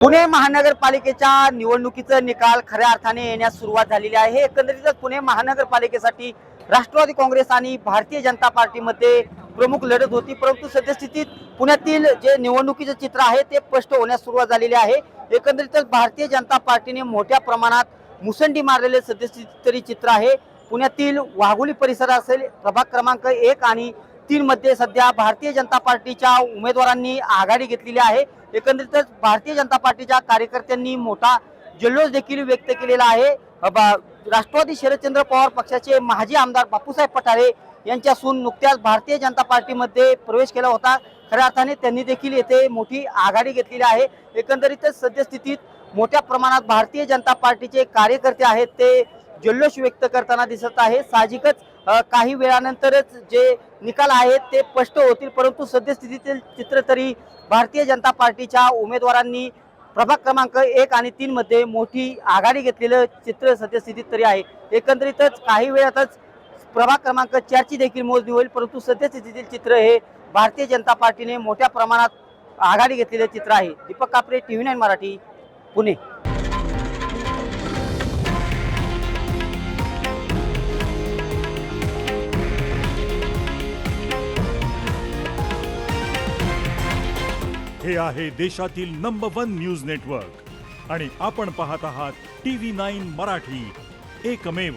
पुणे महानगरपालिकेच्या निवडणुकीचा निकाल खऱ्या अर्थाने येण्यास सुरुवात झालेली आहे। एकंदरीतच पुणे महानगरपालिकेसाठी राष्ट्रवादी काँग्रेस आणि भारतीय जनता पार्टीमध्ये प्रमुख लढत होती, परंतु सद्यस्थितीत पुण्यातील जे निवडणुकीचे चित्र आहे ते स्पष्ट होण्यास सुरुवात झालेली आहे। एकंदरीतच भारतीय जनता पार्टीने मोठ्या प्रमाणात मुसंडी मारलेले सद्यस्थितीत तरी चित्र आहे। पुण्यातील वाघोली परिसर असेल, प्रभाग क्रमांक 1 आणि 3 मध्ये सध्या भारतीय जनता पार्टीच्या उमेदवारांनी आघाडी घेतलेली आहे। एकंदरीतच भारतीय जनता पार्टीच्या कार्यकर्त्यांनी मोठा जल्लोष देखील व्यक्त केलेला आहे। राष्ट्रवादी शरदचंद्र पवार पक्षाचे माजी आमदार बापूसाहेब पठारे यांच्यासून नुकत्याच भारतीय जनता पार्टीमध्ये प्रवेश केला होता। खऱ्या अर्थाने त्यांनी देखील येथे मोठी आघाडी घेतलेली आहे। एकंदरीतच सद्यस्थितीत मोठ्या प्रमाणात भारतीय जनता पार्टीचे कार्यकर्ते आहेत ते जल्लोष व्यक्त करताना दिसत आहे। साहजिकच काही वेळानंतरच जे निकाल आहेत ते स्पष्ट होतील, परंतु सद्यस्थितीतील चित्र तरी भारतीय जनता पार्टीच्या उमेदवारांनी प्रभाग क्रमांक 1 आणि 3 मध्ये मोठी आघाडी घेतलेलं चित्र सद्यस्थितीत तरी आहे। एकंदरीतच काही वेळातच प्रभाग क्रमांक 4 ची देखील मोजणी होईल, परंतु सद्यस्थितीतील चित्र हे भारतीय जनता पार्टीने मोठ्या प्रमाणात आघाडी घेतलेले चित्र आहे। दीपक कापरे, TV9 मराठी, पुणे। हे आहे देशातील नंबर 1 न्यूज नेटवर्क आणि आपण पाहत आहात TV9 मराठी, एकमेव।